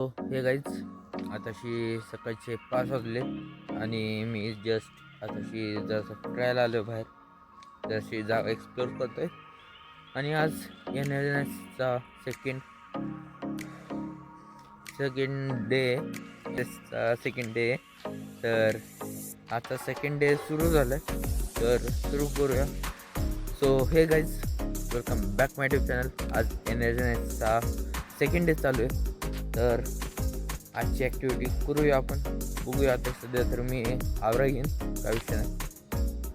हे गाईज आताशी सकाळचे 5 वाजले आणि मी जस्ट आताशी जसं ट्रायला आलो बाहेर जशी जागा एक्सप्लोर करतोय. आणि आज येणाऱ्याचा सेकंड डे तर आता सेकंड डे सुरू झालं आहे तर सुरू करूया. सो हे गाईज वेलकम बॅक माय यूट्यूब चॅनल. आज येणाऱ्याचा सेकंड डे चालू आहे तर आजची ॲक्टिव्हिटी करूया आपण. बघूया आता सध्या तर मी आवरा घेईन काय विषय नाही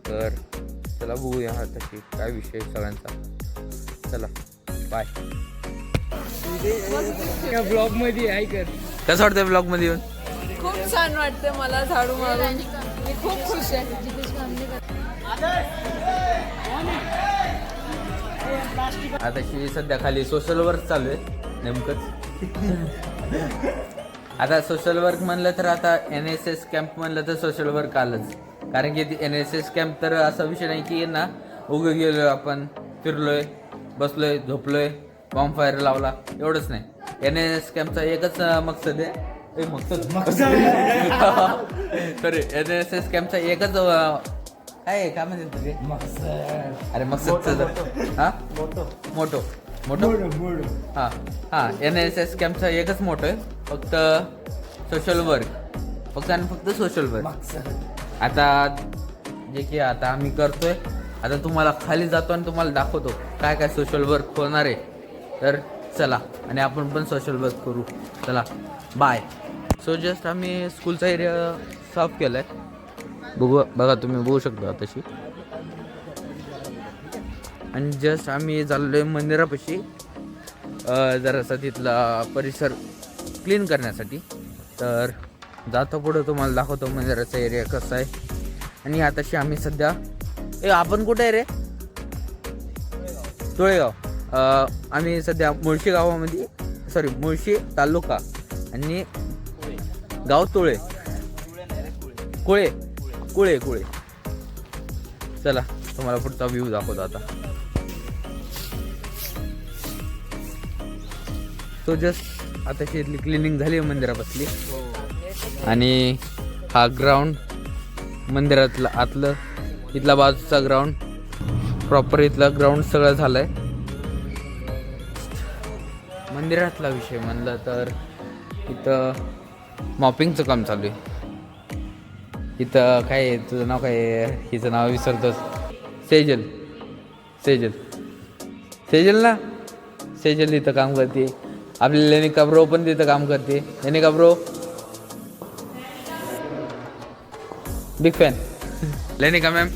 तर चला बघूया आता काय विषय सगळ्यांचा. चला बाय. ब्लॉगमध्ये ऐकत कसं वाटतं ब्लॉगमध्ये येऊन? खूप छान वाटते मला झाडू मारून. मी खूप खुश आहे. आता सध्या खाली सोशल वर्क चालू आहे नेमकंच. आता सोशल वर्क म्हणलं तर आता NSS कॅम्प म्हणलं तर सोशल वर्क आलंच. कारण की NSS कॅम्प तर असा विषय नाही की ना उगं गेलो आपण फिरलोय बसलोय झोपलोय बॉम्ब फायर लावला एवढंच नाही. NSS कॅम्पचा एकच मकसद आहे सॉरी NSS कॅम्पचा एकच काय म्हणते तुझे अरे मकसद हां मोठो हां NSS कॅम्पचा एकच मोठं आहे फक्त सोशल वर्क फक्त सोशल वर्क. आता जे की आता आम्ही करतोय आता तुम्हाला खाली जातो आणि तुम्हाला दाखवतो काय काय सोशल वर्क होणार आहे. तर चला आणि आपण पण सोशल वर्क करू. चला बाय. सो जस्ट आम्ही स्कूलचा एरिया साफ केला आहे बघा तुम्ही बघू शकता तशी. आणि जस्ट आम्ही चाललो आहे मंदिरापाशी जरासा तिथला परिसर क्लीन करण्यासाठी. तर जातो पुढं तुम्हाला दाखवतो मंदिराचा एरिया कसा आहे. आणि आताशी आम्ही सध्या आपण कुठे आहे रे? तोळेगाव. आम्ही सध्या मुळशी गावामध्ये मुळशी तालुका आणि गाव कुळे. चला तुम्हाला पुढचा व्ह्यू दाखवतो आता. तो जस्ट आता इथली क्लिनिंग झाली आहे मंदिरापासली. आणि हा ग्राउंड मंदिरातलं आतलं इथला बाजूचा ग्राउंड प्रॉपर इथला ग्राउंड सगळं झालं आहे. मंदिरातला विषय म्हणलं तर इथं मॉपिंगचं काम चालू आहे. इथं काय आहे तुझं नाव काय आहे? हिचं नाव विसरतोस. सेजल ना सेजल इथं काम करते. आपली लेनिका ब्रो पण तिथं काम करते. लेनिका ब्रो बिग फॅन. लेनिका मॅम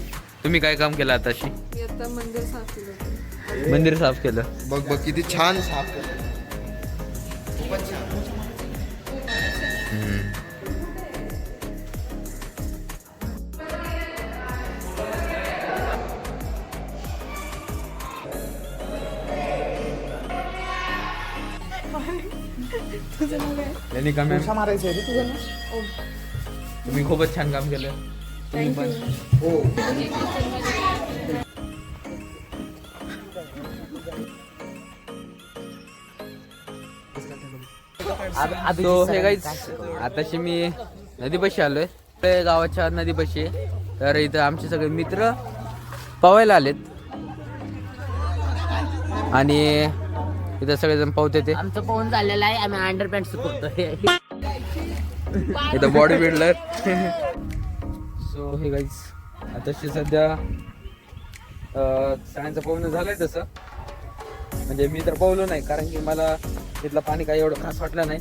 तुम्ही काय काम केलं आताशी? मंदिर साफ केलं. बघ किती छान साफ केलं. खूपच छान. लेनिका मॅम मारायचं आहे तुझं ना. तुम्ही खूपच छान काम केलं. तुम्ही पण तो हे गाईच आताशी मी नदीपाशी आलोय. ते गावाच्या नदीपाशी. तर इथं आमचे सगळे मित्र पवायला आलेत आणि इथं सगळेजण पावते ते. आमचं पोहून झालेलं आहे. आम्ही अंडरपॅन्ट सुकवतोय. इथं बॉडी बिल्डर. सो हे गाईज आताशी सध्या सगळ्यांचं पोहणं झालंय तसं. म्हणजे मी तर पोहलो नाही कारण की मला तिथलं पाणी काही एवढं खास वाटलं नाही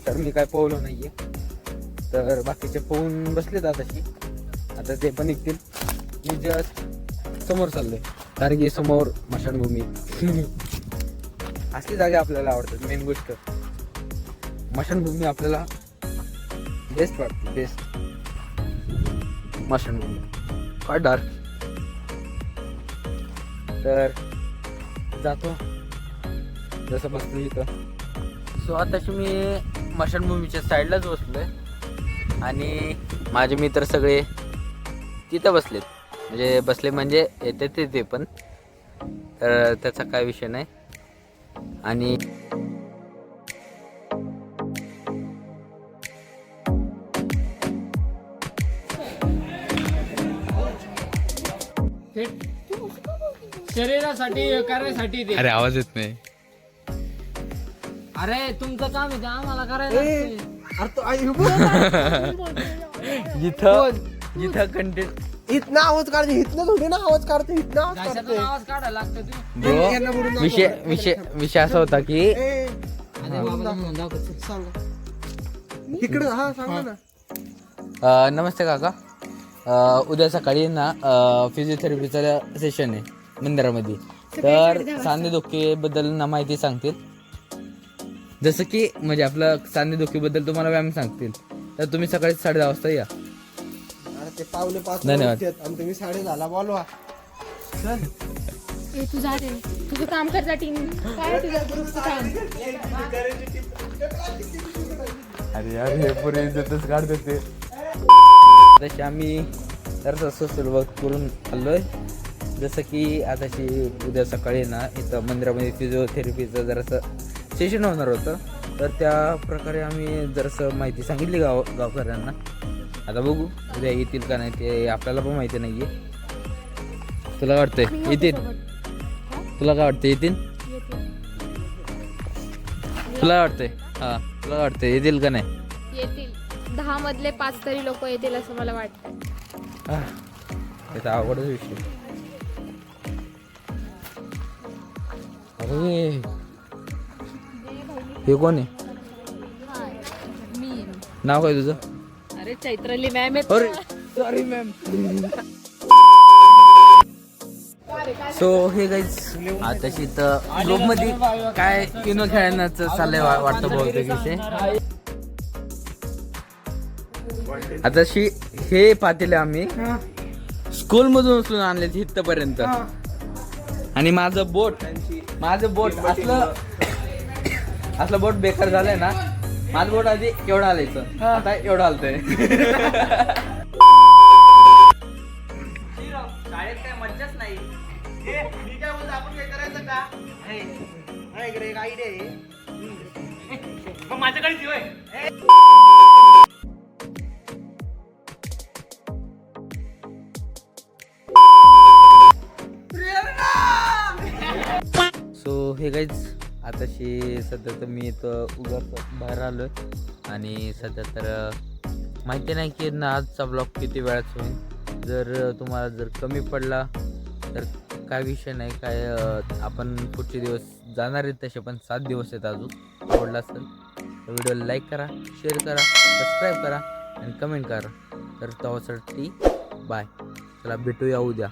तर मी काय पोहलो नाहीये. तर बाकीचे पोहून बसलेत आताशी. आता ते पण निघतील. मी जस्ट समोर चाललोय कारण की समोर स्मशानभूमी. असली जागा आपल्याला आवडतात. मेन गोष्ट स्मशानभूमी आपल्याला बेस्ट वाटते. बेस्ट स्मशानभूमी काय डार्क. तर जातो जसं बसलो इथं. सो आताशी मी स्मशानभूमीच्या साईडलाच बसलोय आणि माझे मित्र सगळे तिथं बसलेत. म्हणजे येते ते पण. तर त्याचा काय विषय नाही. आणि शरीरासाठी करायसाठी ते. अरे आवाज येत नाही. अरे तुमचं काम आहे ते आम्हाला करायला लागते. अरे तो आई उभं. जिथं कंटेंट इथनं आवाज काढते, इथनं थोडी ना आवाज काढते, इथनं आवाज घशातून काढते. आवाज काढायला लागतो तुम्ही. यांना बोलून दाखव. विषय असा होता की ए, अरे बाबा म्हणून दाखव. सांगा. इकडं हा सांगा ना. नमस्ते काका. उद्या सकाळी ना फिजिओथेरपीचं सेशन आहे मंदिरामध्ये. तर सांधेदुखीबद्दल ना माहिती सांगतील. जसं की म्हणजे आपलं सांधेदुखीबद्दल तुम्हाला व्यायाम सांगतील. तर तुम्ही सकाळी 10:30 वाजता या. अरे ते पावले 5 धन्यवाद. आणि तुम्ही 10:30 बोलवा. चल. ए तू जा रे, तुझं काम कर जा टीम. काय तुझं ग्रुपचं काम? अरे यार हे पुरे इज्जतच काढते ते. तशी आम्ही तर तसं सुरुवात करून आलोय. जसं की आताशी उद्या सकाळी ना इथं मंदिरामध्ये फिजिओथेरपीचं जरासं सेशन होणार होतं. तर त्या प्रकारे आम्ही जरासं माहिती सांगितली गावकऱ्यांना. आता बघू उद्या येतील का नाही ते आपल्याला पण माहिती नाही आहे. तुला वाटतंय येतील? तुला काय वाटतं येतील? तुला वाटतंय? हां तुला वाटतंय येतील का नाही? येतील 10 मधले 5 तरी लोक येतील असं मला वाटतं. त्याचा अवघडच विषय. अरे हे कोण आहे? मी नाव काय तुझं? अरे चैत्राली मॅम अरे सॉरी मॅम. सो हे गाईज आताशी तर ग्रुपमध्ये काय युनो खेळण्याचं चाललंय वाटतं बहुतेक विषय. आताशी हे पातेले आम्ही स्कूल मधून उचलून आणले इथपर्यंत. आणि माझं बोट असलं बोट बेकार झालंय ना. माझं बोट आधी एवढं आलायचं, आता एवढं आलतंय. शाळेत काय मज्जाच नाही. सो हे गाईज आताशी सध्या तर मी इथं उगाच बाहेर आलोय. आणि सध्या तर माहिती नाही की ना आजचा ब्लॉग किती वेळात होईल. जर तुम्हाला जर कमी पडला तर काय विषय नाही. काय आपण पुढचे दिवस जाणार आहेत तसे, पण 7 दिवस आहेत अजून. आवडला असेल तर व्हिडिओला लाईक करा, शेअर करा, सबस्क्राईब करा आणि कमेंट करा. तर त्यासाठी बाय. चला भेटूया उद्या.